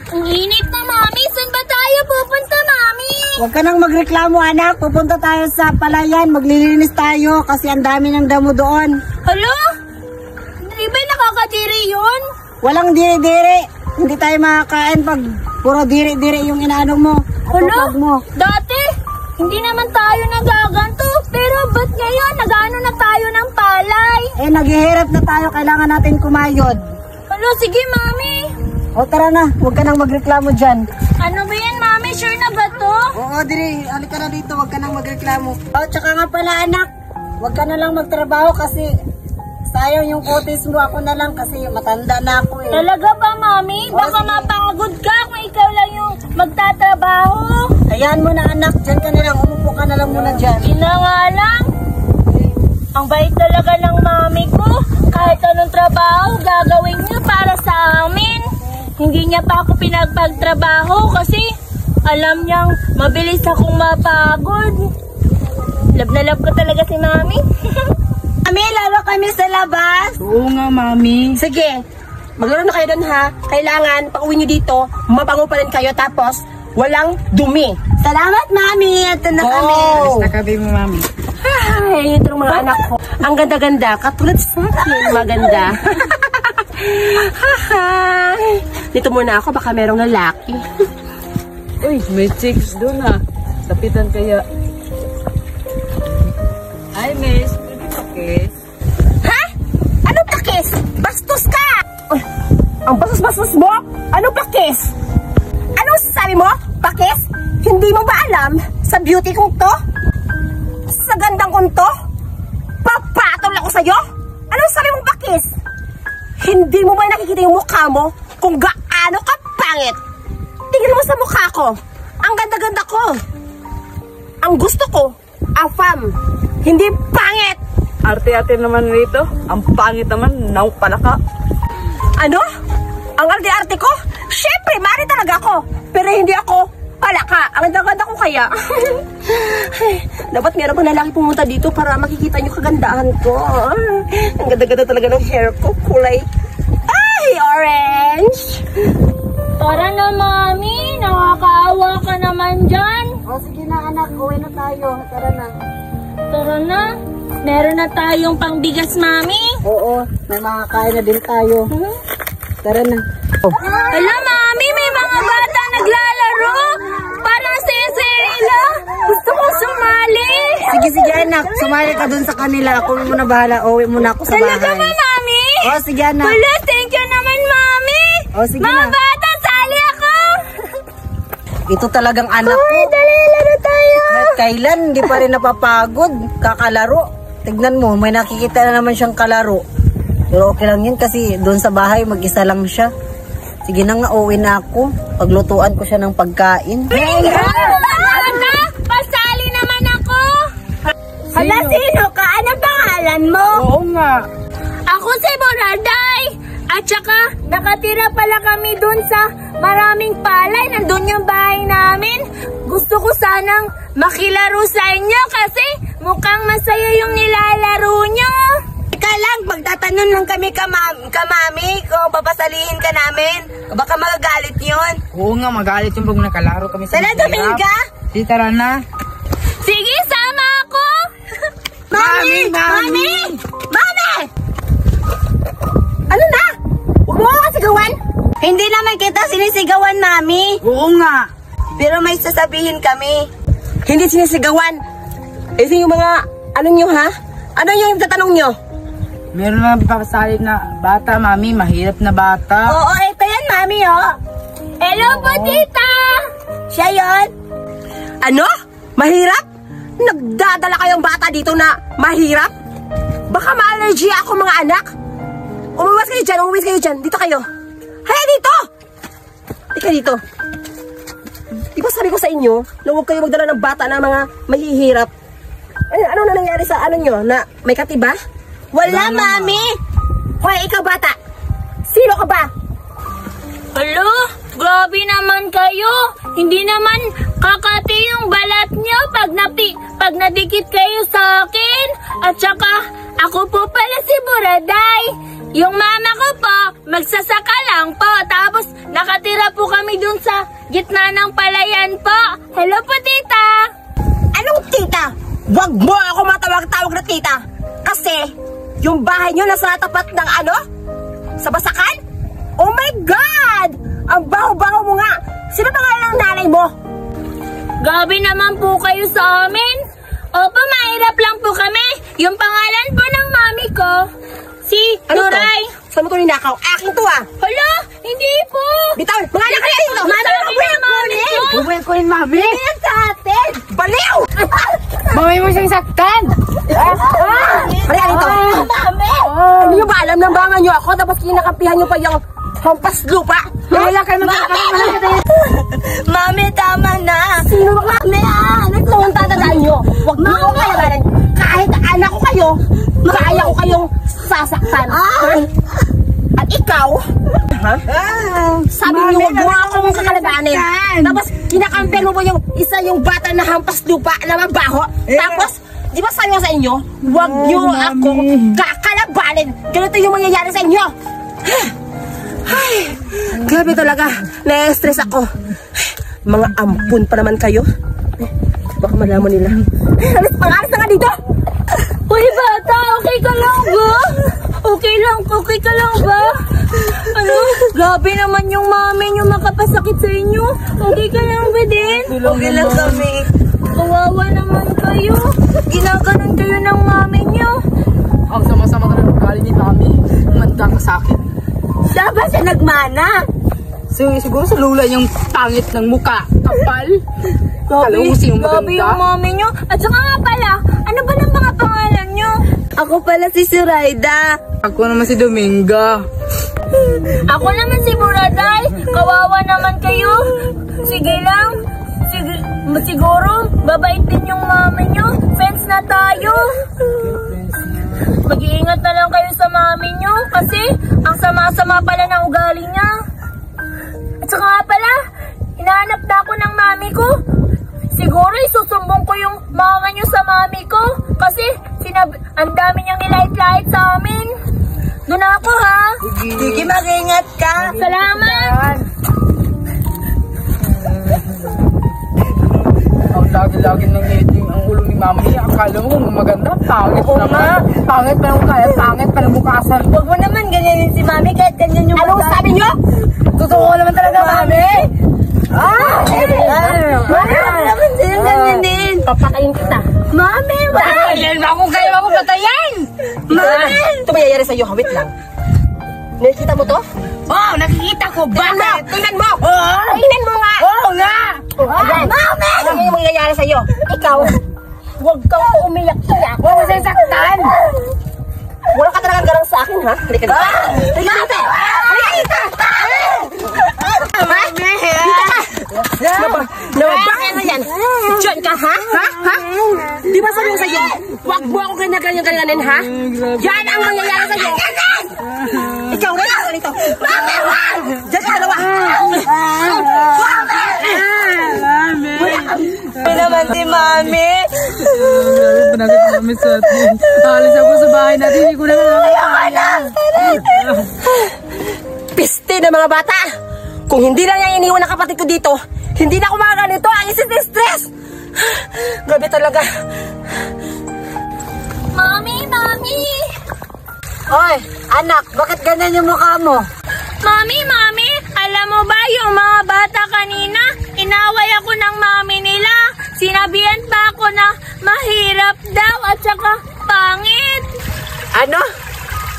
Ang init na, Mami. Saan ba tayo pupunta, Mami? Huwag ka nang magreklamo, anak. Pupunta tayo sa palayan. Maglilinis tayo kasi ang dami ng damo doon. Hala? Hindi ba nakakadiri yun? Walang diri-diri. Hindi tayo makakain pag puro diri-diri yung inaano mo. Hala? Mo. Dati, hindi naman tayo nagaganto. Pero ba't ngayon nagano na tayo ng palay? Eh, naghihirap na tayo. Kailangan natin kumayod. Hala, sige, Mami. O tara na. Huwag ka nang magreklamo dyan. Ano ba yan, Mami? Sure na ba to? Oo, Diri. Halika na dito. Huwag ka nang magreklamo. O, tsaka nga pala, anak. Huwag ka na lang magtrabaho kasi sayang yung kutis mo. Ako na lang kasi matanda na ako eh. Talaga ba, Mami? Baka mapagod ka kung ikaw lang yung magtatrabaho. Hayaan mo na, anak. Diyan ka na lang. Umupo ka na lang muna dyan. Ina nga lang. Ang bait talaga ng Mami ko. Kahit anong trabaho, gagawin niya para sa amin. Hindi niya pa ako pinagpagtrabaho kasi alam niyang mabilis akong mapagod. Love na love ko talaga si Mami. Mami, lalo kami sa labas. Oo nga, Mami. Sige, maglaro na kayo doon ha. Kailangan, pag uwi nyo dito, mabango pa rin kayo tapos walang dumi. Salamat, Mami. Ito na kami. Alis na kami mo, Mami. Ay, ito ng mga anak ko. Ang ganda-ganda, katulad sa akin, maganda. Dito muna ako, baka merong lalaki. Uy, may chicks doon ah. Tapitan kaya. Ay, miss. Pwede pakis. Ha? Anong pakis? Bastos ka! Uy, ang bastos-bastos mo? Anong pakis? Anong sabi mo? Pakis? Hindi mo ba alam sa beauty kong to? Sa gandang kong to? Papatol ako sa'yo? Anong sabi mong pakis? Hindi mo ba nakikita yung mukha mo kung gaano ka pangit? Tingnan mo sa mukha ko. Ang ganda-ganda ko. Ang gusto ko, afam. Hindi pangit. Arte-arte naman rito. Ang pangit naman, pala ka. Ano? Ang arte-arte ko? Siyempre, mari talaga ako. Pero hindi ako palaka. Ang ganda-ganda ko kaya. Dapat meron pang lalaki pumunta dito para makikita nyo kagandahan ko. Ang ganda-ganda talaga ng hair ko. Kulay. Ay, orange. Tara na, Mami. Nakakaawa ka naman dyan. O, sige na, anak. Uwi na tayo. Tara na. Tara na. Meron na tayong pangbigas, Mami. Oo, may makakain na din tayo. Tara na. Hala, Mami, may mga bata naglalaro. Parang sesela. Gusto ko sumali. Sige, anak. Sumali ka dun sa kanila. Ako muna bahala. Uwi muna ako sa bahay. Talaga ba, Mami? O, sige, anak. Wala, thank you naman, Mami. O, sige Mga na. bata, sali ako. Ito talagang anak ko. Ay, dali, laro tayo. Kahit kailan, hindi pa rin napapagod. Kakalaro. Tignan mo, may nakikita na naman siyang kalaro. Pero okay lang yun kasi doon sa bahay, mag-isa lang siya. Sige na nga, uwi na ako. Paglutuan ko siya ng pagkain. Ano? Pasali naman ako. Hala, sino ka? Anong pangalan mo? Oo nga. Ako si Boraday. At saka, nakatira pala kami dun sa maraming palay. Nandun yung bahay namin. Gusto ko sanang makilaro sa inyo kasi mukhang masaya yung nilalaro nyo. Teka lang, magtatanong lang kami kamami kung papasalihin ka namin. Baka magagalit yun. Oo nga, magalit yung pag nakalaro kami sa Tara, Dominga. Di, tara na. Sige, sama ako. Mami! Ano na? Huwag mo ka sigawan? Hindi naman kita sinisigawan, Mami. Oo nga. Pero may sasabihin kami. Hindi sinisigawan. Ito yung mga, ano nyo ha? Ano yung tatanong nyo? Meron na papasali na bata, Mami. Mahirap na bata. Oo, ito yan, Mami, oh. Hello po, tita. Siya yun. Ano? Mahirap? Nagdadala kayong bata dito na mahirap? Baka ma-allergy ako, mga anak. Umuwas kayo dyan. Dito kayo. Haya dito! Ika dito. Di ba sabi ko sa inyo na huwag kayo magdala ng bata na mga mahihirap? Ano na nangyari sa ano nyo? Na may katiba? Wala, Mami! Hoy, ikaw bata! Sino ka ba? Hello? Grabe naman kayo. Hindi naman kakati yung balat nyo pag nadikit kayo sa akin. At saka, ako po pala si Boraday. Yung mama ko po, magsasaka lang po. Tapos, nakatira po kami dun sa gitna ng palayan po. Hello po, tita. Anong tita? Wag mo ako matawag-tawag na tita. Kasi, yung bahay nyo nasa tapat ng ano? Sa Basakan? Oh my God! Ang baho-baho mo nga. Sino pangalan ng nanay mo? Gabi naman po kayo sa amin. Opo, mahirap lang po kami. Yung pangalan po ng mami ko, si Nuray. Saan mo ito ninakaw? Akin to ah. Hala, hindi po. Bitaw, mga anak kayo dito. Mami, mami ko. Bubuhin ko yun, mami. Ayan sa atin. Baliw! Mami mo siyang saktan. Halika dito. Mami. Hindi nyo ba alam na bangan nyo ako tapos kinakampihan nyo pa yung hampas lupa? Wala kayo magkakaroon. Mami, tama na. Sino ba kami ah? Ano ito ang tatandaan nyo? Huwag nyo akong kailangan. Kahit anak ko kayo, kaya ko kayong sasaktan. At ikaw, sabi niyo huwag mo akong kakalaganin. Tapos kinakampihan mo yung isa yung bata na hampas lupa na mabaho. Tapos, di ba sabi ko sa inyo, huwag niyo akong kakalabanin. Ganito yung mangyayari sa inyo. Ay, grabe talaga. Na-stress ako. Mga ampun pa naman kayo. Baka malaman nila. Alis na nga dito. Uy, bata, okay ka lang ba? Okay ka lang ba? Ano? Grabe naman yung mami nyo makapasakit sa inyo. Okay ka lang ba din? Okay lang kami. Kawawa naman kayo. Ginaganon kayo ng mami nyo. Ang sama-sama ka ng ugali ni mami. Umanda ka sa akin. Dapat siya nagmana. Siguro sa lula yung pangit ng muka. Kapal. Kalusin yung Grabe yung maganda. mami nyo. At saka nga pala, ano ba ng mga pangalan nyo? Ako pala si Suraida. Ako naman si Dominga. Ako naman si Buraday. Kawawa naman kayo. Sige lang. Siguro, babait din yung mami nyo. Friends na tayo. Mag-iingat na lang kayo sa mami nyo. Kasi, ang sama-sama pala ng ugali niya. At saka nga pala, hinahanap na ako ng mami ko. Siguro, isusumbong ko yung mga nyo sa mami ko. Kasi, ang dami niyang nilait-lait sa amin. Doon ako, ha? Sige, mag-ingat ka. Salamat! Ang lagi-lagi ng ngiti ang ulo ni mami. Akala mo kung maganda. Pangit naman. Pangit pa yung kaya. Pangit pa yung bukasan. Huwag mo naman ganyanin si Mami kahit ganyan yung Anong sabi nyo? Totoo naman talaga, mami. naman din ganyan din. Papatayin kita. Mami, Patayin mo kung kayo ako patayin. Mami! Ito mayayari sa'yo. Wait lang. Nakikita mo to? Oh, nakikita ko. Bakit? Tingnan mo! Tingnan mo nga! Oo nga. Ayan. Mami! Alam mo yung mangyayari sa'yo. Ikaw, huwag kang umiyak-iyak. Huwag mo sasaktan. Wala ka talagang garang sa akin, ha? Halika dito. Halika dito! Halika dito! Bakit na yan? Diyan ka, ha? Ha? Di ba sabi ko sa'yo, huwag mo ako ganyan-ganyan, ha? Yan ang mangyayari sa'yo. Ikaw rin, ako dito. Diyan ka, dalawa. Ano naman si Mami? Panagod kami sa atin. Alis ako sa bahay natin. Hindi ko na Piste na mga bata! Kung hindi lang niya iniwan ng kapatid ko dito, hindi na ako makaganito. Ang stress! Grabe talaga. Mami! Oy, anak, bakit ganyan yung mukha mo? Mami! Alam mo ba yung mga bata kanina? Inaway ako ng mami nila. Sinabihan pa ako na mahirap daw at saka pangit. Ano?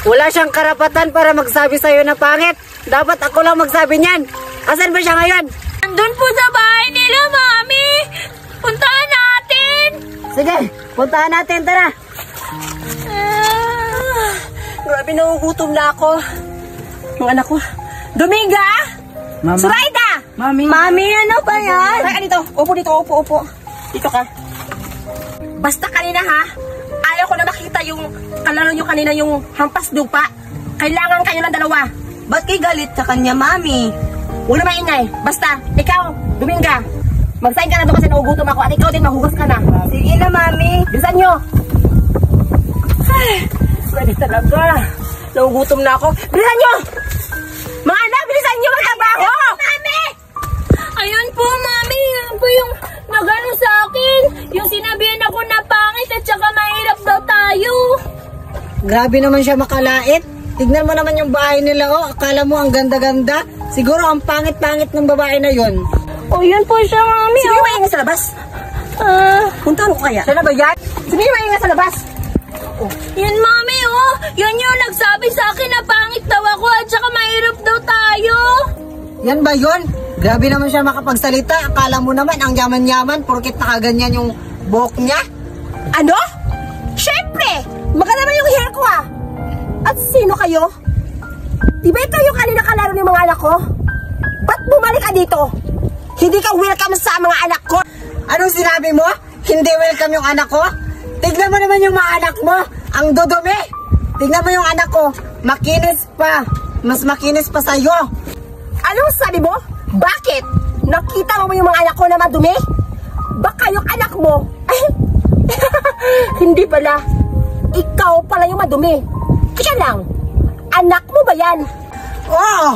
Wala siyang karapatan para magsabi sa'yo na pangit. Dapat ako lang magsabi niyan. Asan ba siya ngayon? Andun po sa bahay nila, Mami. Puntahan natin. Sige, puntahan natin, tara. Grabe, nagugutom na ako. Mga anak ko. Dominga! Mama. Suraida! Mami. Mami, ano ba yan? Tara dito. Upo dito, upo. Dito ka. Basta kanina ha, ayaw ko na makita yung kalaro nyo kanina yung hampas lupa. Kailangan kayo ng dalawa. Ba't kayo galit sa kanya, Mami? Huwag na maingay. Basta, ikaw, Dominga, magsayin ka na doon kasi nagugutom ako at ikaw din mahugas ka na. Sige na, Mami. Bilisan nyo. Ay, pwede talaga. Nagugutom na ako. Bilisan nyo! Mga anak, bilisan nyo magtrabaho! Mami! Grabe naman siya makalait. Tignan mo naman yung bahay nila, oh. Akala mo ang ganda-ganda. Siguro ang pangit-pangit ng babae na yun. Oh, yun po siya, Mami. Sino yung maingay sa labas? Puntahan ko kaya. Sana ba yan? Sino yung maingay sa labas? Yun, Mami, oh. Yun yung nagsabi sa akin na pangit daw ako at saka mahirap daw tayo. Yan ba yun? Grabe naman siya makapagsalita. Akala mo naman ang yaman-yaman porkit nakaganyan yung buhok niya. Ano? Siyempre! Maganda naman yung hair ko ah! At sino kayo? Di ba ikaw yung kanina kalaro ng mga anak ko? Ba't bumalik ka dito? Hindi ka welcome sa mga anak ko! Anong sinabi mo? Hindi welcome yung anak ko? Tignan mo naman yung mga anak mo. Ang dudumi. Tignan mo yung anak ko. Makinis pa. Mas makinis pa sa'yo. Anong sabi mo? Bakit? Nakita mo yung mga anak ko na madumi? Baka yung anak mo ay hindi pala. Ikaw pala yung madumi. Kaya lang, anak mo ba yan? Oo,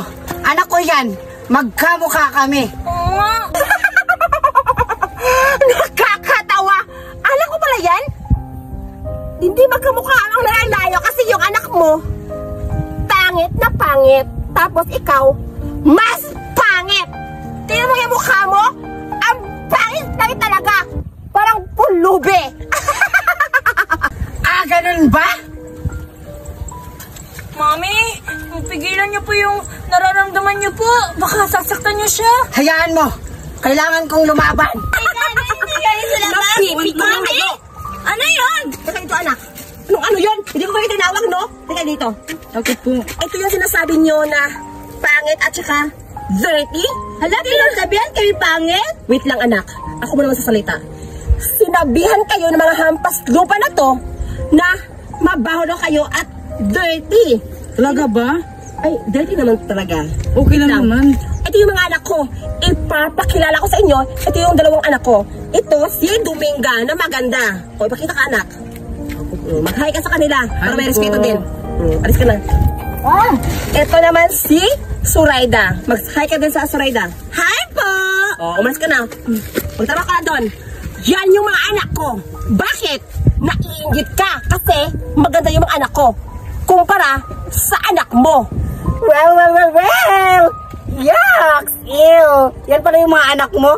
anak ko yan. Magkamukha kami. Oo nga. Nakakatawa! Anak ko pala yan? Hindi magkamukha ang layo kasi yung anak mo pangit na pangit. Tapos ikaw, mas pangit! Tingnan mo yung mukha mo? Ang pangit talaga! Parang pulubi! Ah, ganun ba? Mami, pigilan niyo po yung nararamdaman niyo po. Baka sasaktan niyo siya. Hayaan mo. Kailangan kong lumaban. Hindi kayo sa labas. Mami! Ano yun? Teka dito anak. Ano yun? Hindi ko kayo tinawag, no? Teka dito. Bakit po? Ito yung sinasabi nyo na pangit at saka dirty? Hala, sabihan kayo pangit? Wait lang anak. Ako mo naman sasalita. Sinabihan kayo ng mga hampas lupa na to na mabaho daw kayo at dirty. Talaga ba? Ay, dirty naman talaga. Okay lang naman. Ito yung mga anak ko. Ipapakilala ko sa inyo. Ito yung dalawang anak ko. Ito si Dominga na maganda. O, ipakita ka anak. Mag-hi ka sa kanila para may respeto din. Alis ka na. Ito naman si Suraida. Mag-hi ka din sa Suraida. Hi po! O, umalis ka na. Magtara ka na doon. Yan yung mga anak ko. Bakit? Naiingit ka kasi maganda yung mga anak ko kumpara sa anak mo. Well. Yucks! Ew! Yan pala yung mga anak mo?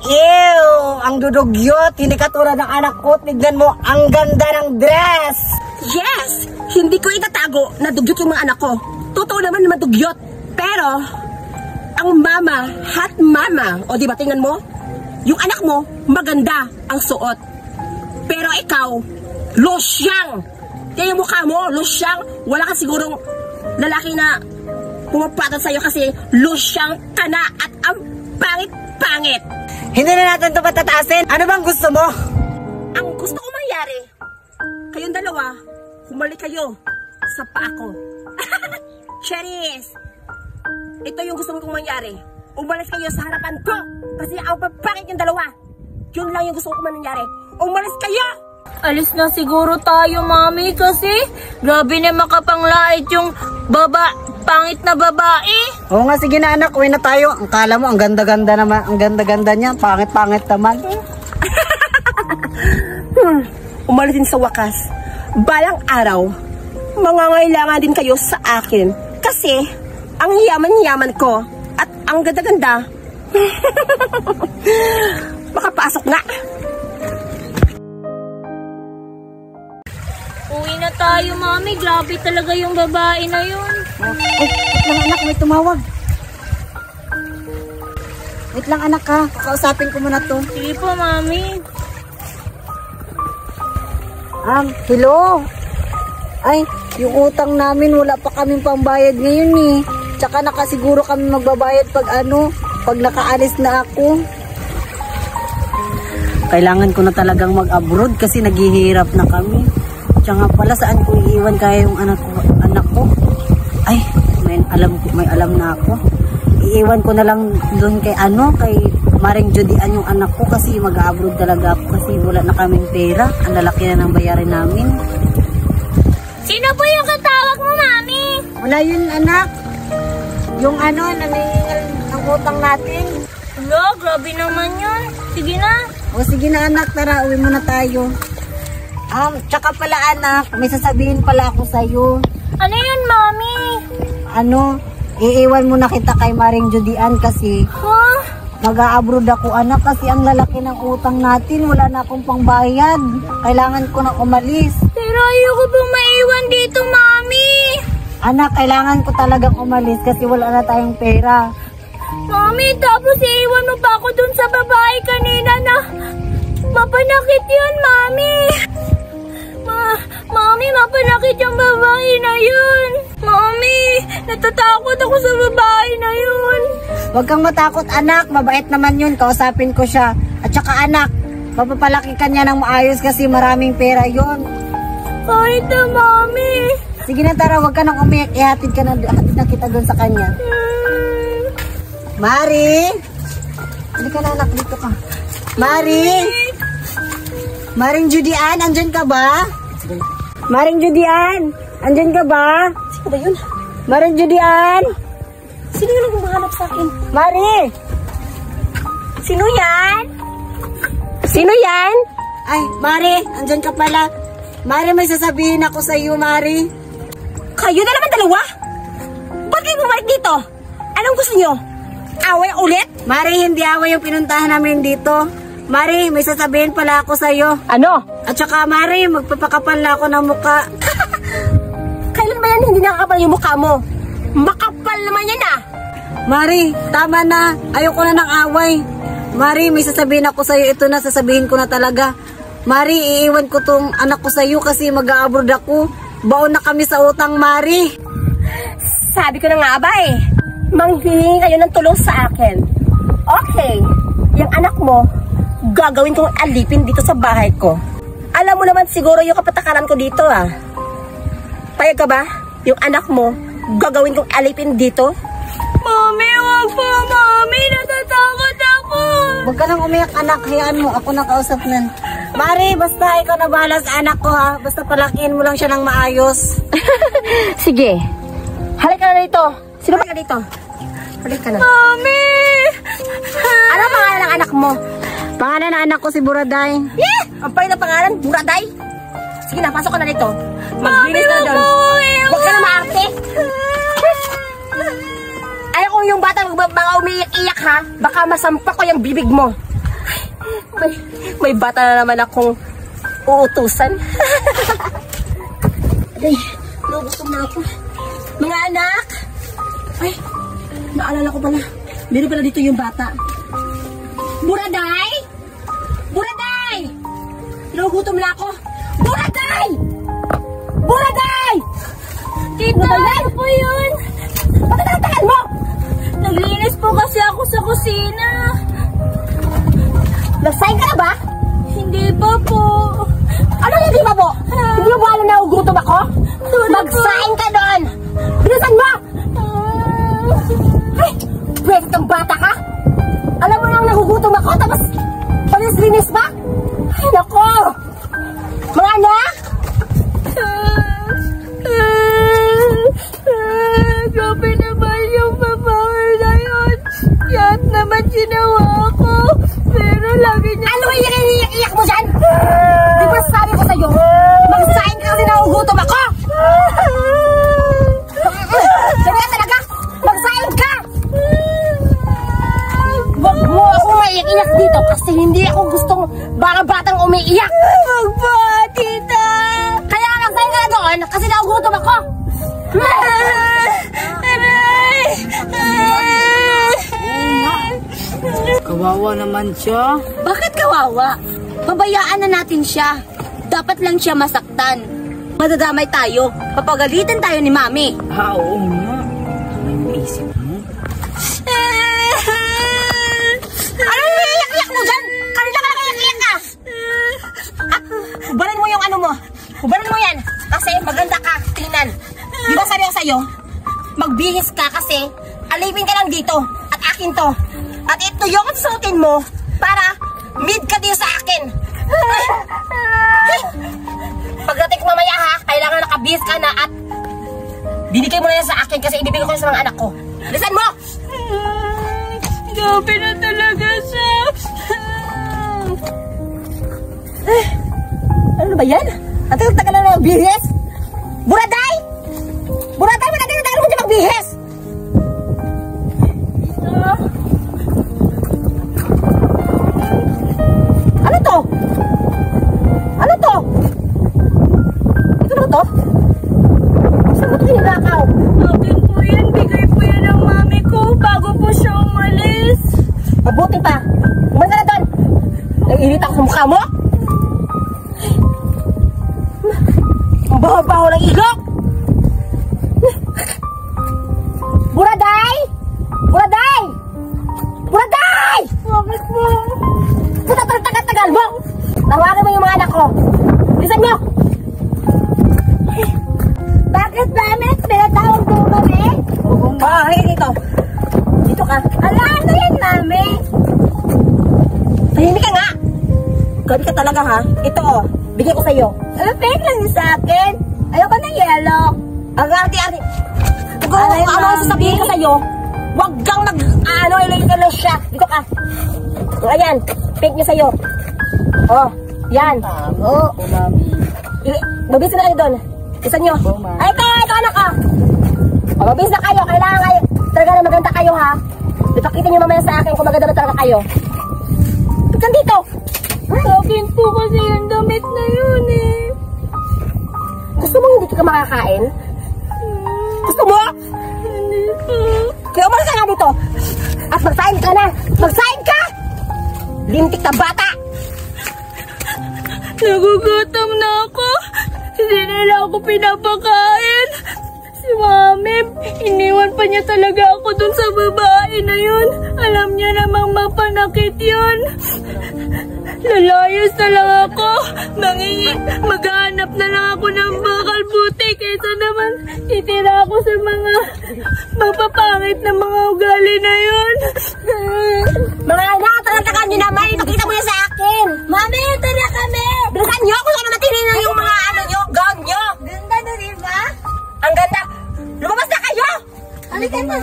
Ew! Ang dudugyot! Hindi katulad ng anak ko. Tignan mo, ang ganda ng dress! Yes! Hindi ko itatago na dugyot yung mga anak ko. Totoo naman na madugyot. Pero, ang mama, hot mama, o diba tingnan mo? Yung anak mo, maganda ang suot. Pero ikaw, losyang! Kaya yung mukha mo, losyang, wala ka sigurong lalaki na pumapatol sa'yo kasi losyang ka na at ang pangit-pangit. Hindi na natin ito patataasin. Ano bang gusto mo? Ang gusto ko mangyari, kayong dalawa, humalik kayo sa paa ko. Cheris! Ito yung gusto kong mangyari. Umalis kayo sa harapan ko kasi ang papangit yung dalawa. Yun lang yung gusto ko mangyari. Umalis kayo! Alis na siguro tayo, Mami, kasi grabe na makapanglait yung pangit na babae. Oo nga, sige na anak, uwi na tayo. Ang kala mo, ang ganda-ganda naman. Ang ganda-ganda niya, pangit-pangit naman. Umalis din sa wakas. Balang araw, mangangailangan din kayo sa akin. Kasi, ang yaman-yaman ko at ang ganda-ganda. Makapasok na. Uwi na tayo, Mami. Grabe talaga yung babae na yun. Wait lang anak, may tumawag. Wait lang anak ha, kakausapin ko muna to. Sige po, Mami. Hello? Ay, yung utang namin, wala pa kaming pambayad ngayon eh. Tsaka nakasiguro kami magbabayad pag nakaalis na ako. Kailangan ko na talagang mag-abroad kasi naghihirap na kami. Tsaka pala saan ko iiwan kaya yung anak ko? Ay, may alam na ako. Iiwan ko na lang doon kay Maring Judian yung anak ko kasi mag-abroad talaga ako kasi wala na kaming pera. Ang lalaki na ng bayarin namin. Sino po yung katawag mo, Mami? Wala yun anak. Yung naningal ng utang natin. Grabe naman yun. Sige na. O sige na anak, tara, uwi muna tayo. Tsaka pala anak, may sasabihin pala ako sa'yo. Ano yun, Mami? Iiwan mo na kita kay Maring Judian kasi Huh? mag-a-abroad ako anak kasi ang lalaki ng utang natin, wala na akong pangbayad. Kailangan ko na umalis. Pero ayoko pong maiwan dito, Mami. Anak, kailangan ko talagang umalis kasi wala na tayong pera. Mami, tapos iiwan mo pa ako dun sa babae kanina na mapanakit yun, Mami. Mami, mapanakit yung babae na yun. Mami, natatakot ako sa babae na yun. Huwag kang matakot anak, mabait naman yun, kausapin ko siya. At saka anak, mapapalaki ka niya ng maayos kasi maraming pera yun. Kahit na, Mami. Sige na tara, huwag ka nang umiyak, ihatid na kita doon sa kanya. Mari! Hindi ka na anak, dito ka. Mari! Maring Judian, andyan ka ba? Maring Judian, andyan ka ba? Sino ba yun? Maring Judian! Sino yun ang humahanap sa akin? Mari! Sino yan? Sino yan? Ay, Mari, andyan ka pala. Mari, may sasabihin ako sa iyo, Mari. Kayo na naman dalawa? Ba't kayo bumalik dito? Anong gusto nyo? Away ulit? Mari, hindi away yung pinuntahan namin dito. Mari, may sasabihin pala ako sa iyo. Ano? At saka, Mari, magpapakapal na ako ng muka. Kailan ba yan hindi nakakapal yung mukha mo? Makapal naman yan ah! Mari, tama na. Ayoko na ng away. Mari, may sasabihin ako sa iyo. Ito na, sasabihin ko na talaga. Mari, iiwan ko tong anak ko sa iyo kasi mag-a-abroad ako. Baon na kami sa utang, Mari. Sabi ko na nga ba eh, manghihingi kayo ng tulong sa akin. Okay, yung anak mo, gagawin kong alipin dito sa bahay ko. Alam mo naman siguro yung kapatakaran ko dito ah. Payag ka ba? Yung anak mo, gagawin kong alipin dito? Mami, wag po, Mami. Natatakot ako. Huwag ka nang umiyak, anak. Hayaan mo. Ako na kausap nun. Mari, basta ikaw na bahala sa anak ko, ha? Basta palakihin mo lang siya ng maayos. Sige, halika na dito. Sino ba ka dito? Halika na. Mami! Ano ang pangalan ng anak mo? Pangalan ng anak ko si Buraday. Yeah! Ang pangit na pangalan, Buraday. Sige na, pasok ka na dito. Maglinis ka na doon. Huwag ka na maarte. Ayaw kung yung bata mga umiiyak ha, baka masampa ko yung bibig mo. May bata na naman akong uutusan. Ay, nagutom na ako. Mga anak! Ay, naalala ko pala. Meron pala dito yung bata. Buraday! Buraday! Nagutom na ako. Buraday! Buraday! Tita, ano po yun? Bakit nagtagal mo? Naglinis po kasi ako sa kusina. Nagsahin ka na ba? Hindi pa po. Ano hindi ba po? Hindi mo ba alam na ugutom ako? Magsahin ka doon! Bilisan mo! Ay, pwede kang bata ka? Alam mo nang nagugutom ako tapos palinis-linis pa? Ay, nako! Mga anak! Grabe naman yung babae na yun. Yan naman ginawa ko. Pero lagi niya... Ano yung iyak mo dyan? Di ba sabi ko sa'yo, magsahin ka kasi nagugutom ako? Sabi ka talaga, magsahin ka! Huwag mo akong maiiyak dito kasi hindi ako gustong batang umiiyak. Wag po, tita. Kaya magsahin ka na doon kasi nagugutom ako. Aray! Kawawa naman siya. Bakit kawawa? Pabayaan na natin siya. Dapat lang siya masaktan. Madadamay tayo. Papagalitan tayo ni Mami. Oo nga. Ano yung isip mo? Ano yung iyak-iyak mo dyan? Kanina ka lang iyak-iyak ka! Hubaran mo yung ano mo. Hubaran mo yan. Kasi maganda ka. Tingnan. Di ba sabi ko sa'yo? Magbihis ka kasi alipin ka lang dito. At akin to. At ito yung suotin mo para mid ka din sa akin. Pagdating ko mamaya ha, kailangan nakabihis ka na at bibigay mo na yan sa akin kasi ibibigay ko yan sa mga anak ko. Bilisan mo! Grabe na talaga siya. Ano ba yan? Ang tagal na magbihis. Buraday! Buraday, matagal na mo dyan magbihis. Ano to? Ano to? Ito na to? Saan mo ito hinakaw? Akin po yan. Bigay po yan ng mami ko bago po siya umalis. Mabuti pa. Umalis ka na doon. Naiinit ako sa mukha mo. Ang baho-baho ng igok. Buraday! Buraday! Buraday! Bakit po? Puta, tagal-tagal mo! Tawagan mo yung mga anak ko. Bilisan nyo! Bakit, Mami? Pinatawag mo kami? Oo, halika dito. Dito ka. Ala, ano yan, Mami? Tahimik ka nga! Gabi ka talaga, ha? Ito, oh. Bigyan ko sa'yo. Fake lang yun sa akin. Ayoko na yellow. Ang arti-arti. Kung ano sasabihin ko sa'yo, huwag kang ilay siya. Dito ka. Ayan, fake niya sa'yo. Oh, yan. Oo. Mabilis na kayo doon. Isa nyo. Ay, ito anak ka. Oh, mabilis na kayo. Kailangan kayo. Talaga na maganda kayo, ha? Ipakita nyo mamaya sa akin kung maganda na talaga kayo. Tignan dito. Akin po kasi yung damit na yun eh. Gusto mo hindi ka makakain? Gusto mo? Hindi po. Kaya umalis ka nga dito. At magsain ka na. Magsain ka! Lintik na bata! Nagugutom na ako. Hindi nila ako pinapakain. Si Mami, iniwan pa niya talaga ako dun sa babae na yun. Alam niya namang mapanakit yun. Lalayas na lang ako. Maghanap na lang ako ng bakal buti kaysa naman titira ako sa mga mapapangit na mga ugali na yun. Mga anak, talantakan nyo naman. Ipakita mo yan sa akin. Mami, ito na kami. Bilisan nyo kung ano matinin na yung mga gown nyo. Ganda na, diba? Ang ganda. Lumabas na kayo. Halika na.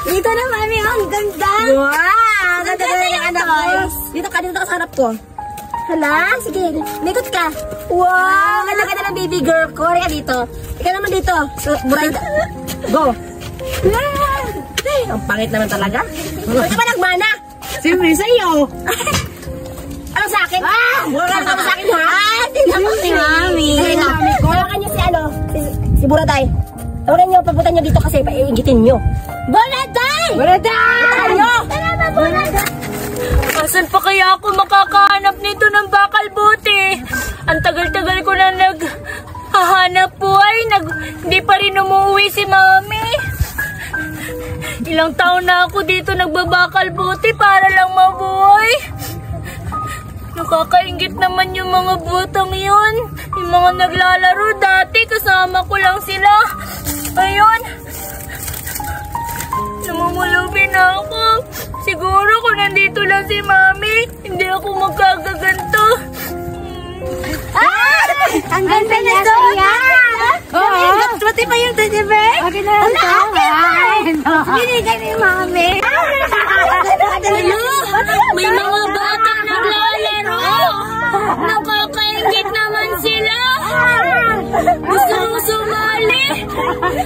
Dito na, Mami. Ang ganda. Wow. Ganda na yung anak ko. Dito ka sa harap ko. Hala, sige. Likot ka. Wow. Ganda-ganda ng baby girl ko. Rika dito. Ikaw naman dito. Buray. Go. Ang pangit naman talaga. Ito pa nagmana. Siyempre sa'yo. Ano sa akin? Wala ka sa akin, ha? Tingnan mo si Mami. Tawagan niyo si Buraday. Tawagan niyo, papuntan niyo dito kasi paiingitin niyo. Buraday! Buraday! Tara ba, Buraday? Asan pa kaya ako makakahanap nito ng bakal buti? Ang tagal-tagal ko na naghahanap po ay hindi pa rin umuwi si Mami. Ilang taon na ako dito nagbabakal buti para lang mabuhay. Nakakaingit naman yung mga butang yun. Yung mga naglalaro dati, kasama ko lang sila. Ayun. Namumulubi na ako. Siguro kung nandito lang si Mami, hindi ako magkagaganto. Ang ganda na ito! Oo! Pati pa yung teddy bear? Okay na lang ito. Binigay ni Mami. May mga batang naglalaro. Nakakaingit naman sila. Gusto mo sumali?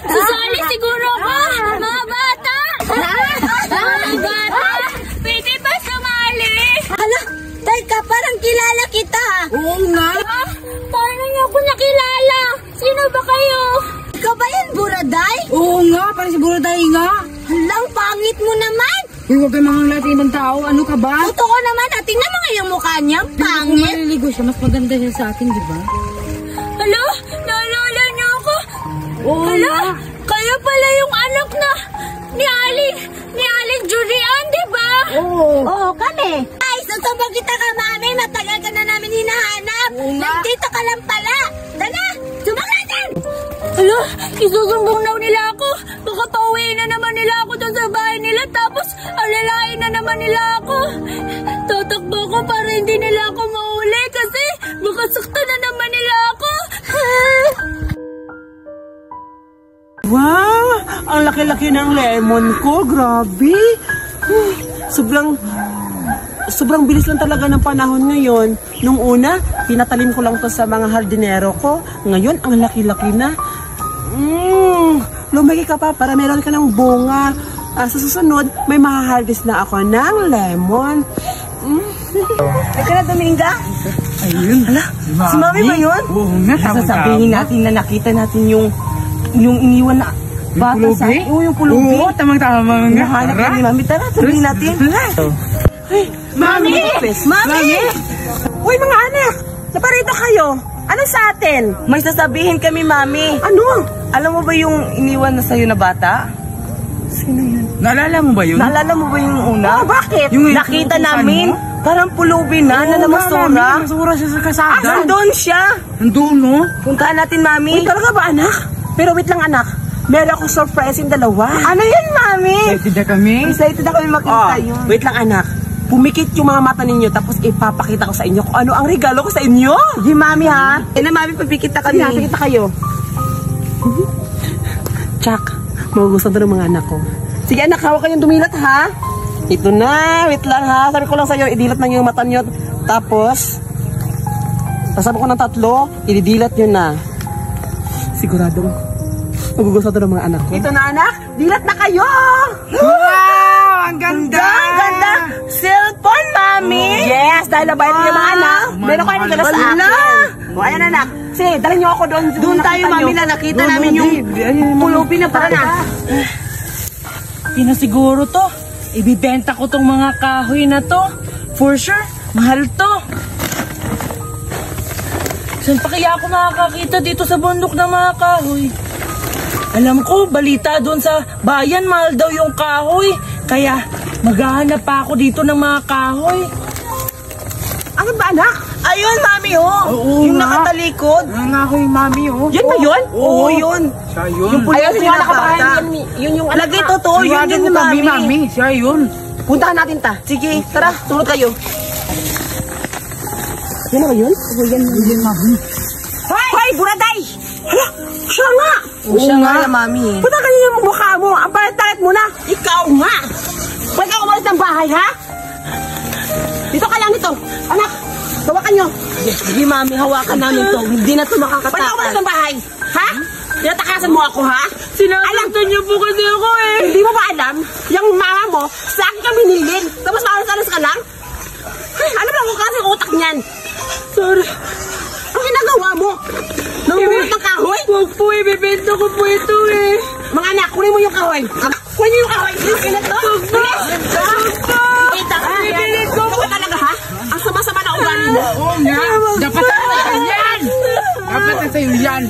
Susali siguro ako, mga bata. Mga bata, pwede ba sumali? Hala, teka, parang kilala kita. Oo nga. Paano niyo ako nakilala? Sino ba kayo? Ikaw ba yan, Buraday? Oo nga, parang si Buraday nga. Halang pangit mo naman. Uy, huwag kayo mga lahat ibang tao. Ano ka ba? Totoo naman, tingnan mo nga yung mukha niya. Kung Pangit. maliligo siya, mas maganda siya sa atin, di ba? Hala, naalala niyo ako? Oo Hala, nga. kayo pala yung anak na ni Aling Julian, di ba? Oo, kami. Ay, susubog kita ka, Mami. Matagal ka na namin hinahanap. Nandito ka lang pala. Dala, subog natin. Hala, isusumbong daw nila ako. Baka pauwi na naman nila ako doon sa bahay nila. Tapos, alalain na naman nila ako. Tatakbo ko para hindi nila ako mauli. Kasi, baka sakta na naman nila ako. Wow! Ang laki-laki ng lemon ko. Grabe. Sobrang sobrang bilis lang talaga ng panahon ngayon. Nung una, pinatalim ko lang to sa mga hardinero ko. Ngayon, ang laki-laki na. Lumaki ka pa para meron ka ng bunga. Sa susunod, may mahaharvest na ako ng lemon. Ika na, Dominga? Ayun. Hala, si Mami ba yun? Oo nga, Sasabihin natin na nakita natin yung iniwan na bata sa akin. Oo, yung pulubi. Oo, tamang-tama nga. Nahanap ka ni Mami. Tara, sabihin natin. Ay, Mami! Mami! Uy, mga anak! Naparito kayo. Ano sa atin? May sasabihin kami, Mami. Ano? Alam mo ba yung iniwan na sa'yo na bata? Sino yun? Naalala mo ba yun? Naalala mo ba yung una? Bakit? Yung Nakita inutusan namin. mo? Parang pulubi na, na namasura. Namasura siya sa kasada. Nandun siya. Nandun, no? Puntaan natin, Mami. Uy, talaga ba, anak? Pero wait lang, anak. Meron akong surprise yung dalawa. Ano yan, Mami? Excited na kami. Excited na kami makita yun. wait lang anak. Pumikit yung mga mata ninyo tapos ipapakita ko sa inyo kung ano ang regalo ko sa inyo. Di, Mami, ha? Na, Mami, pagpikita kami. Nakikita kayo. Chuck, magugustuhan to ng mga anak ko. Sige, anak, hawak kayong dumilat, ha? Ito na, wait lang ha. Sabi ko lang sa'yo, idilat lang yung mata nyo. Tapos, sasabi ko ng 3, ididilat nyo na. Siguradong magugustuhan to ng mga anak ko. Ito na, anak. Dilat na kayo! Wow! Ang ganda! Ang ganda! Cellphone, Mami! Yes, dahil nabayad niyo mga anak. Meron kayo regalo sa akin. O, ayan, anak. Sige, dali niyo ako doon. Doon tayo, Mami, na nakita namin yung pulubi na Tara na. Pinasiguro to. Ibibenta ko tong mga kahoy na to. For sure, mahal to. Saan pa kaya ako makakakita dito sa bundok ng mga kahoy? Alam ko, balita doon sa bayan, mahal daw yung kahoy. Kaya, maghahanap pa ako dito ng mga kahoy. Ano ba, anak? Ayun, Mami, oh. Yung nakatalikod. Ang ako yung mami, oh. Yun ba yun? Oo, yun. Siya yun. Yung pulubi Ayun, na wala ka ba? bata. Yun yung anak. Lagi totoo, yun Iwanan yun, mo kami, Mami. mami. Siya yun. Puntahan natin ta. Sige, tara, tulog kayo. Yan na ba yun? Yan, Mami. Hoy, Buraday! Hala, siya nga! Siya nga, Mami. Punta ka yung mukha mo. Ang palit-talit mo na. Ikaw nga! Pwede ka umalis ng bahay, ha? Dito ka lang nito. Anak, hawakan nyo. Sige, Mami, hawakan namin to. Hindi na to Pwede ka umalis makakatakas. ng bahay. Ha? Tinatakasan mo ako, ha? Sinasaktan niyo po kasi ako eh. Hindi mo ba alam? Yung mama mo, sa akin ka binilin. Tapos maalas-alas ka lang? Ay, ano ba kung kasi utak niyan? Sorry. Ang ginagawa mo? Nangungulit ng kahoy? Huwag po, ibibenta ko po ito eh. Mga anak, kunin mo yung kahoy. Kunin mo yung kahoy. Kunin to. Kita ka. Bibilin ko Ito ka talaga, ha? Ang sama-sama na ugali mo. Oo nga. Dapat na sa'yo yan. Dapat na sa'yo yan.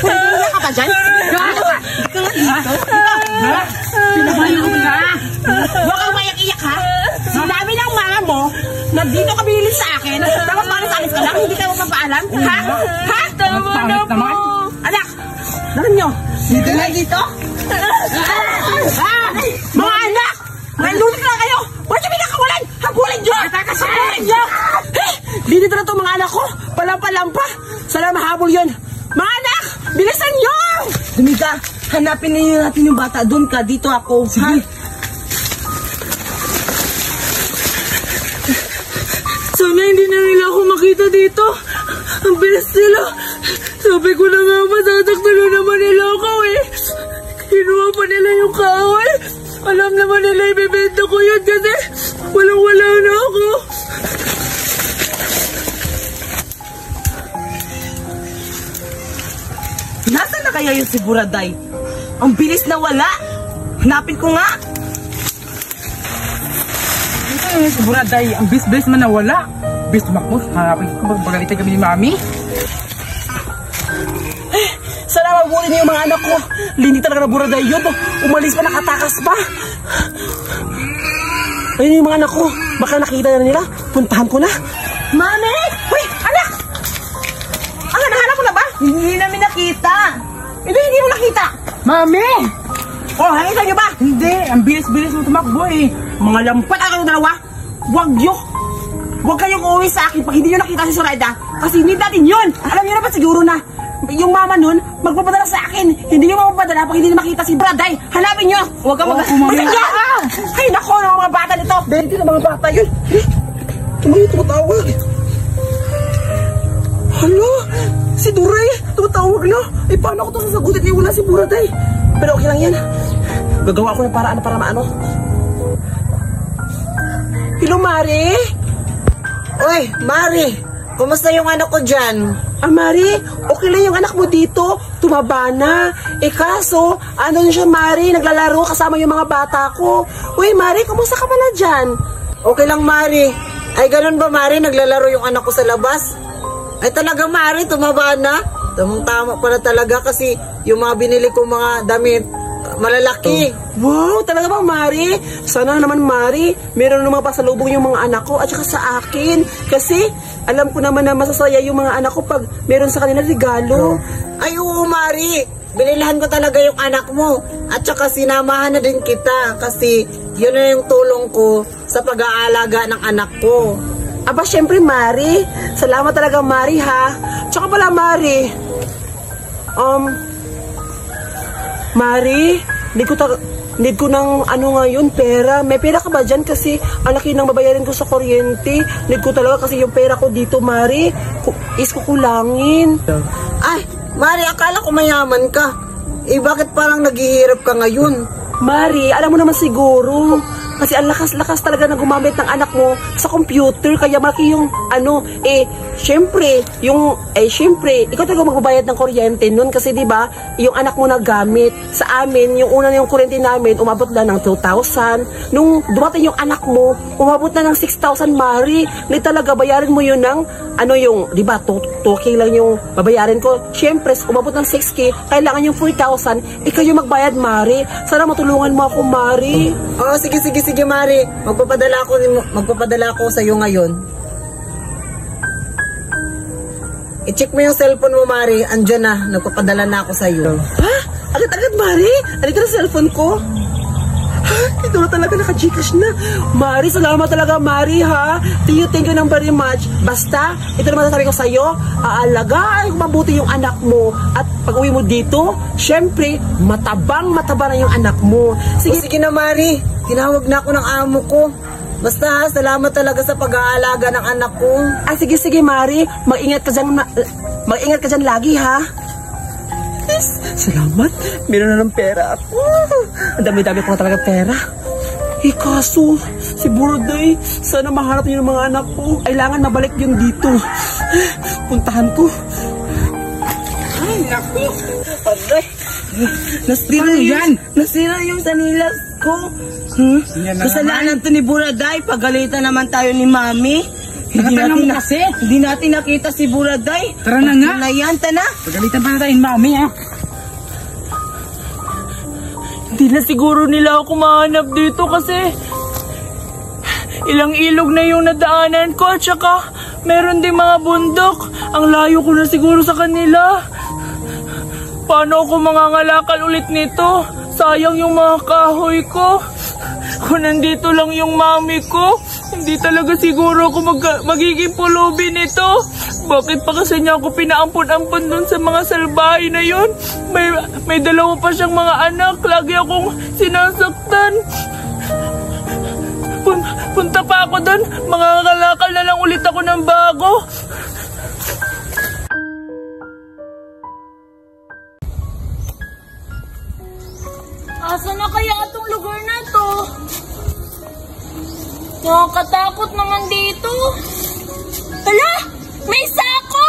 Pwede ka pa dyan? Ano ka? Ha? Pinabayo ko na. Huwag kang mayak-iyak, ha? Sinabi ng mama mo na dito ka binili sa akin. Tapos palis-alis ka lang, hindi ka mo mapaalam. Ha? Ha? Tama na po. Anak, narin nyo. Dito na dito. Mga anak! Nandunit lang kayo! Huwag niyo pinakawalan! Habulin nyo! Habulin nyo! Dito na itong mga anak ko! Palampa-lampa! Sana mahabol yun! Mga anak! Bilisan nyo! Dumika, hanapin na natin yung bata. Doon ka, dito ako. Ha? Sana hindi na nila ako makita dito. Ang bilis nila. Sabi ko na nga, masasaktan na naman nila ako eh. Kinuha pa nila yung kahoy. Alam naman nila ibibenta ko yun kasi walang-wala na ako. Nasaan na kaya yung si Buraday? Ang bilis na wala. Hanapin ko nga. Si Buraday, ang bis-bis man nawala. Bis makos, hanapin ko pagpagalitan kami ni mami. Sana mabuti niyo yung mga anak ko. Lindi talaga na Buraday yun. Umalis pa, nakatakas pa. Ayun yung mga anak ko. Baka nakita na nila. Puntahan ko na. Mami! Uy! Anak! Ang nahanap mo na ba? Hindi namin nakita. Hindi mo nakita. Mami! Oh, nakita nyo ba? Hindi, ang bilis-bilis mo tumakbo eh. Mga lampat ang kayong dalawa. Huwag kayong uuwi sa akin pag hindi nyo nakita si Zoraida. Kasi hindi natin yun. Alam nyo na ba siguro na yung mama nun, magpapadala sa akin. Hindi nyo mapapadala pag hindi mamakita si Braday. Hanapin nyo. Huwag kang Mami. Ay, nako, ng mga bata nito. Dito na mga bata yun. Tumatawag. Hala, si Duray, tumatawag na. Eh, paano ako ito sasagutin? Eh, wala si Buraday. Pero okay lang yan. Gagawa ko ng paraan para maano. Hello, Mari? Oy, Mari, kumusta yung anak ko dyan? Mari, okay lang yung anak mo dito. Tumaba na. Eh, kaso, ano siya, Mari, naglalaro kasama yung mga bata ko. Uy, Mari, kumusta ka pala dyan? Okay lang, Mari. Ay, ganun ba, Mari? Naglalaro yung anak ko sa labas? Ay, talaga, Mari, tumaba na. Tamang-tama pala talaga kasi yung mga binili kong mga damit, malalaki. Wow, talaga ba, Mari? Sana naman, Mari, meron naman pasalubong yung mga anak ko at saka sa akin. Kasi, alam ko naman na masasaya yung mga anak ko pag meron sa kanila regalo. Ay, oo, Mari. Binilhan ko talaga yung anak mo. At saka sinamahan na din kita kasi yun na yung tulong ko sa pag-aalaga ng anak ko. Aba, syempre, Mari. Salamat talaga, Mari, ha? Tsaka pala, Mari. Mari, need ko ng ano ngayon, pera. May pera ka ba dyan? Kasi ang laki ng babayarin ko sa kuryente. Need ko talaga kasi yung pera ko dito, Mari, is kukulangin. Ay, Mari, akala ko mayaman ka. Eh, bakit parang naghihirap ka ngayon? Mari, alam mo naman siguro, kasi ang lakas-lakas talaga na gumamit ng anak mo sa computer, kaya malaki yung ano, syempre, ikaw talaga magbabayad ng kuryente nun kasi diba, yung anak mo nagamit. Sa amin, yung una yung kuryente namin, umabot na ng 2,000. Nung dumating yung anak mo, umabot na ng 6,000, Mari. Hindi talaga, bayarin mo yun ng, diba, 2K lang yung babayarin ko. Syempre, umabot ng 6K, kailangan yung 4,000, ikaw yung magbayad, Mari. Sana matulungan mo ako, Mari. Oo, sige, Mari. Magpapadala ako sa iyo ngayon. I-check mo yung cellphone mo, Mari. Andyan na. Nagpapadala na ako sa iyo. Ha? Agad-agad, Mari? Andito na cellphone ko. Ha? Ito na talaga, naka-Gcash na. Mari, salamat talaga, Mari, ha? Thank you ng very much. Basta, ito naman sasabi ko sa'yo, aalagaan kung mabuti yung anak mo. At pag uwi mo dito, syempre, mataba na yung anak mo. Sige na, Mari. Tinawag na ako ng amo ko. Basta, salamat talaga sa pag-aalaga ng anak ko. Sige, Mari. Mag-ingat ka dyan lagi, ha? Yes, salamat. Meron na ng pera ako. Ang dami-dami ko na talaga pera. Kaso, si Buraday, sana mahanap niyo ng mga anak ko. Kailangan mabalik yun dito. Puntahan ko. Ay, naku. Aray, nasira yung sanilas ko. Kasalanan to ni Buraday. Pagalitan naman tayo ni Mami. Hindi natin nakita si Buraday. Tara na nga. Tana. Pagalitan pa na tayo, Mami, ha? Hindi na siguro nila ako mahanap dito kasi ilang ilog na yung nadaanan ko at saka meron din mga bundok. Ang layo ko na siguro sa kanila. Paano ako mangangalakal ulit nito? Sayang yung mga kahoy ko. Kung nandito lang yung mami ko, hindi talaga siguro ako magiging pulubi nito. Bakit pa kasi niya ako pinaampun-ampun dun sa mga salbahe na yun? May dalawa pa siyang mga anak. Lagi akong sinasaktan. Punta pa ako dun. Mangangalakal na lang ulit ako ng bago. Asa na kaya itong lugar na to? Nakakatakot naman dito. Hala! May sako!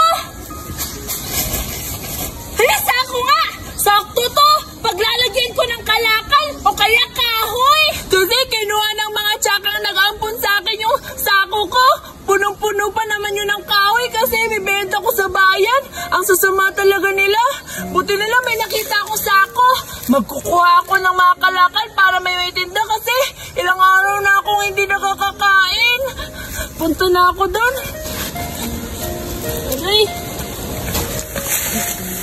Hala, sako nga! Sakto to! Paglalagyan ko ng kalakal o kaya kahoy! Kasi kinuha ng mga tsakang nag-ampun sa akin yung sako ko. Punong-puno pa naman yun ng kahoy kasi bibenta ko sa bayan. Ang sasama talaga nila. Buti na lang may nakita ako sako. Magkukuha ako ng mga kalakal para may tinda kasi ilang araw na akong hindi nakakakain. Punta na ako doon. Aray.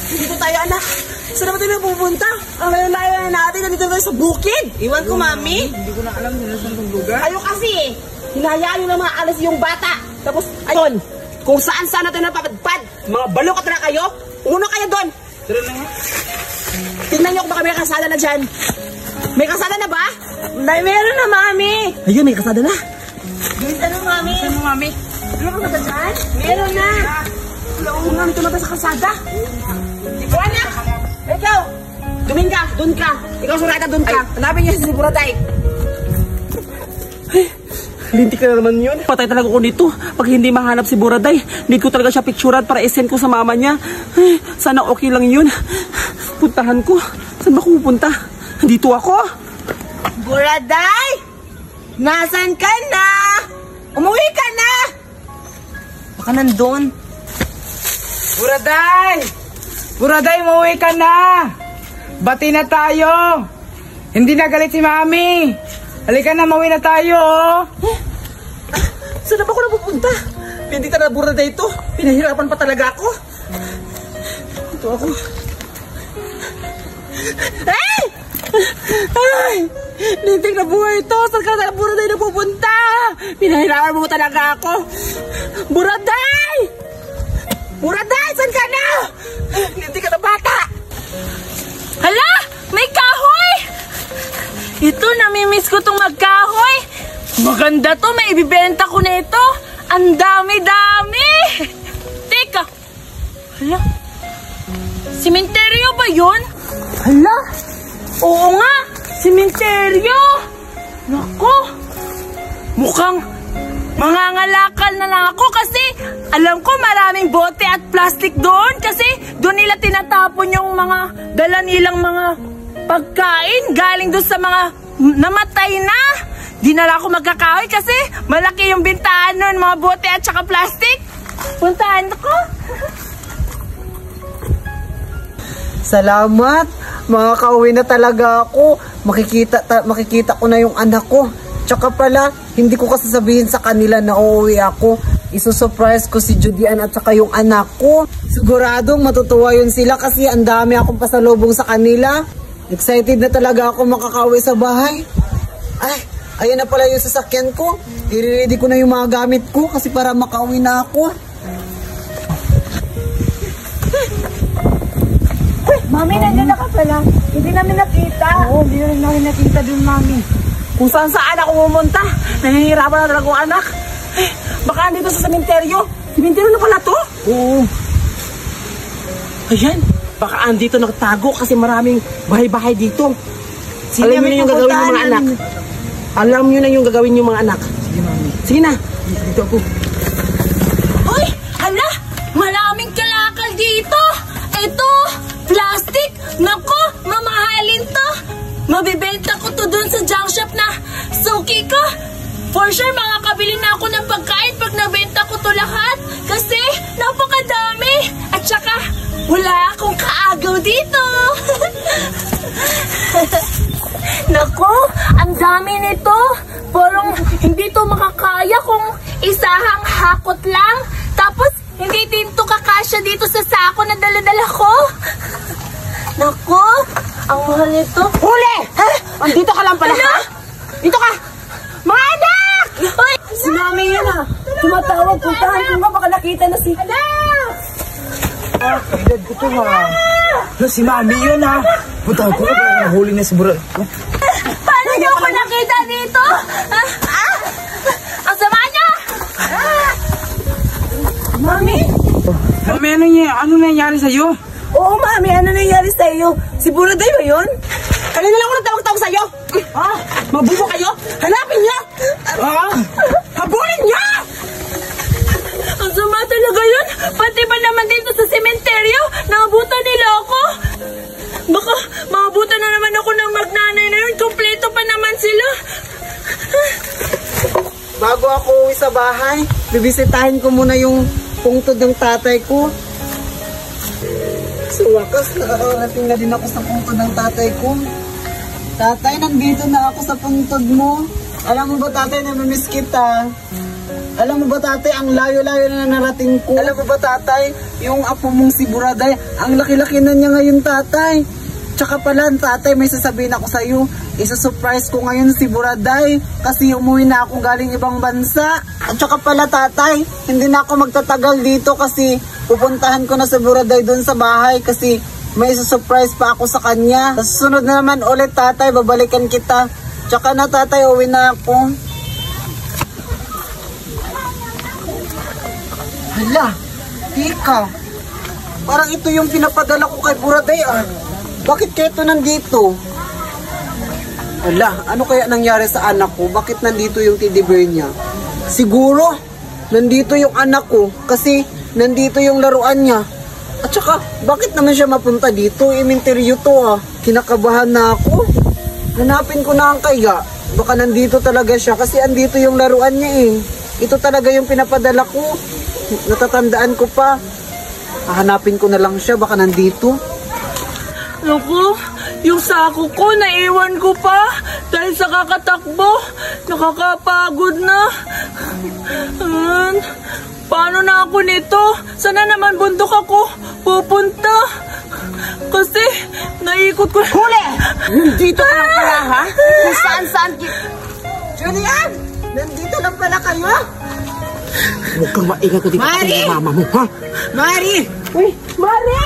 Dito tayo, anak. Saan naman tayo pupunta? Ang layo na natin, nandito tayo sa bukid. Iwan ko, Mami. Hindi ko na alam nila saan itong lugar. Ayaw kasi hinayaan yung mga alas yung bata. Tapos, ayun, kung saan-saan natin napapadpad. Mga balokot na kayo, uno kayo doon. Tara na nga. Tingnan nyo kung baka may kasada na dyan. May kasada na ba? Meron na, Mami. Ayun, may kasada na. Bilisan mo, Mami. Bilisan mo, Mami. Ano ka ba dyan? Meron na. Wala ko nga nito na sa kalsada. Ikaw, anak! Ikaw! Doon ka! Ikaw, Surata, doon ka! Hanapin niyo si Buraday! Lintik na naman yun. Patay talaga ko dito. Pag hindi mahanap si Buraday, need ko talaga siya picturean para isend ko sa mama niya. Ay, sana okay lang yun. Puntahan ko. Saan ba pupunta? Dito ako. Buraday! Nasaan ka na? Umuwi ka na! Baka nandun. Buraday! Buraday, mauwi ka na! Bati na tayo! Hindi na galit si Mami! Halika na, mauwi na tayo! Saan ba ako napupunta? Hindi talaga Buraday ito. Pinahirapan pa talaga ako. Ito ako. Hey! Ay! Lintik na buhay ito. Saan ka na Buraday napupunta? Pinahirapan mo talaga ako. Buraday! Buraday! Saan ka na? Lintik ka na bata! Hala! May kahoy! Ito, namimiss ko tong magkahoy. Maganda to, may ibibenta ko na ito. Ang dami-dami! Teka! Hala? Simenteryo ba yun? Hala? Oo nga! Simenteryo! Naku! Mukhang mangangalakal na lang ako kasi alam ko maraming bote at plastic doon kasi doon nila tinatapon yung mga dala nilang mga pagkain galing doon sa mga namatay na. Di na lang ako magkakahoy kasi malaki yung bintahan nun, mga bote at saka plastic. Puntahan ko. Salamat. Makakauwi na talaga ako. Makikita ko na yung anak ko. Tsaka pala, hindi ko kasi sabihin sa kanila na uuwi ako. Isusurprise ko si Judian at saka yung anak ko. Siguradong matutuwa yun sila kasi ang dami akong pasalubong sa kanila. Excited na talaga ako makakauwi sa bahay. Ay, ayan na pala yung sasakyan ko. I-ready ko na yung mga gamit ko kasi para makauwi na ako. Mami, nandiyan na ka pala. Hindi namin nakita. Oo, hindi na namin nakita dun, Mami. Kung saan ako pumunta, nahihirapan na talaga ang anak. Eh, baka andito sa sementeryo. Sementeryo na pala to? Oo. Ayan, baka andito nagtago kasi maraming bahay-bahay dito. Alam nyo na yung gagawin ng mga anak. Alam nyo na yung gagawin ng mga anak. Sige, Mami. Sige na. Dito ako. Uy! Hala! Maraming kalakal dito! Ito! Plastic! Naku! Mamahalin to! Mabibenta ko to dun sa junk shop na suki ko. For sure, makakabili na ako ng pagkain pag nabenta ko to lahat. Kasi, napakadami. At saka, wala akong kaagaw dito. Naku, ang dami nito. Parang hindi to makakaya kung isahang hakot lang. Tapos, hindi din to kakasya dito sa sako na dala-dala ko. Naku, ang mahal nito. Huli! Andito ka lang pala, ha? Dito ka! Mga anak! Uy! Si Mami yun ah. Tumatawag, puntahan ko nga, baka nakita na si... Edad ko to ha. Si Mami yun ha. Punta ko na baka nahuli na si Buraday. Paano niyo ako nakita dito? Ang sama niya! Mami? Mami, ano nangyari sa'yo? Oo, Mami, ano nangyari sa iyo? Si Buraday ba yun? Kanina lang ako nagtawag-tawag sa'yo! Mabubo kayo? Hanapin niyo! Habulin niyo! Ang sama talaga yun! Pati ba naman dito sa sementeryo? Naabutan nila ako! Baka maabutan na naman ako ng magnanay na yun. Kompleto pa naman sila. Bago ako uwi sa bahay, bibisitahin ko muna yung pungtod ng tatay ko. Sa wakas, nakakarating na din ako sa pungtod ng tatay ko. Tatay, nandito na ako sa pungtod mo. Alam mo ba, tatay, namimiss kita? Alam mo ba, tatay, ang layo-layo na narating ko? Alam mo ba, tatay, yung apo mong si Buraday, ang laki-laki na niya ngayon, tatay. Tsaka pala, tatay, may sasabihin ako sa'yo. Isa-surprise ko ngayon si Buraday kasi umuwi na ako galing ibang bansa. At tsaka pala, tatay, hindi na ako magtatagal dito kasi pupuntahan ko na si Buraday doon sa bahay kasi may isa-surprise pa ako sa kanya. Sa susunod na naman ulit, tatay, babalikan kita. Tsaka na, tatay, uwi na ako. Hala, tika. Parang ito yung pinapadala ko kay Buraday ah. Bakit kaya ito nandito? Hala, ano kaya nangyari sa anak ko? Bakit nandito yung teddy bear niya? Siguro, nandito yung anak ko kasi nandito yung laruan niya. At saka, bakit naman siya mapunta dito? Iminteryo to ah. Kinakabahan na ako. Hanapin ko na ang kaya. Baka nandito talaga siya kasi andito yung laruan niya eh. Ito talaga yung pinapadala ko. Natatandaan ko pa. Hahanapin ko na lang siya, baka nandito. Naku, yung sako ko, naiwan ko pa. Dahil sa kakatakbo, nakakapagod na. Paano na ako nito? Sana naman bundok ako pupunta. Kasi, naikot ko. Huli! Nandito ka lang pala, ha? Kung saan-saan Julian! Nandito lang pala kayo? Huwag kang maingay ko dito Mari! sa mama mo, ha? Mari! Uy, Mari!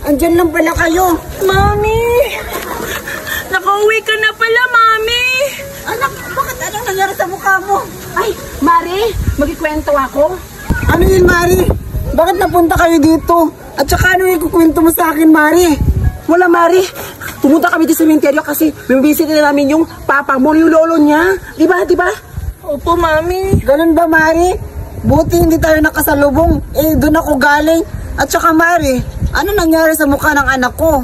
Andyan lang pala kayo. Mami! Nakauwi ka na pala, Mami! Anak, bakit anong nangyari sa mukha mo? Ay, Mari, magkikwento ako. Ano yun, Mari? Bakit napunta kayo dito? At saka ano yung kukwento mo sa akin, Mari? Wala, Mari. Pumunta kami dito sa sementeryo kasi bibisit na namin yung papa mo, yung lolo niya. Di ba? Opo, Mami. Ganun ba, Mari? Buti hindi tayo nakasalubong. Eh, doon ako galing. At saka, Mari, ano nangyari sa mukha ng anak ko?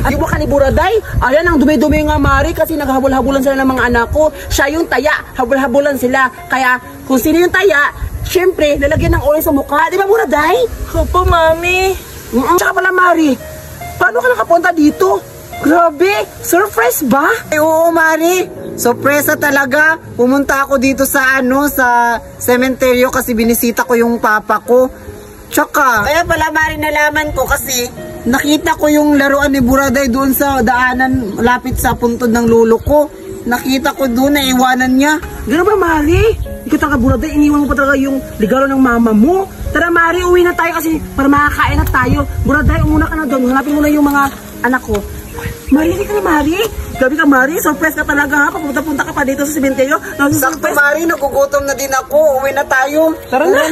At mo ka ni Buraday, ayan ang dumi-dumi nga Mari kasi naghabol-habulan sila ng mga anak ko. Siya yung taya, habol-habulan sila. Kaya kung sino yung taya, syempre lalagyan ng oil sa mukha. Di ba Buraday? Opo, Mami. Tsaka pala Mari, paano ka nakapunta dito? Grabe, surprise ba? Ay, oo, Mari. Sorpresa talaga. Pumunta ako dito sa sa sementeryo kasi binisita ko yung papa ko. Tsaka, kaya pala, Mari, nalaman ko kasi nakita ko yung laruan ni Buraday doon sa daanan lapit sa puntod ng lulo ko. Nakita ko doon na iwanan niya. Gano'n ba Mari? Ikaw ka Buraday, iniwan mo pa talaga yung regalo ng mama mo. Tara Mari, uwi na tayo kasi para makakain na tayo. Buraday, umuna ka na doon. Hanapin mo na yung mga anak ko. Mari, hindi ka na Mari. Gabi ka Mari, surprise ka talaga ha. Pagpunta-punta ka pa dito sa sementeryo. Sakto, Mari, nagugutom na din ako. Uwi na tayo. Tara na.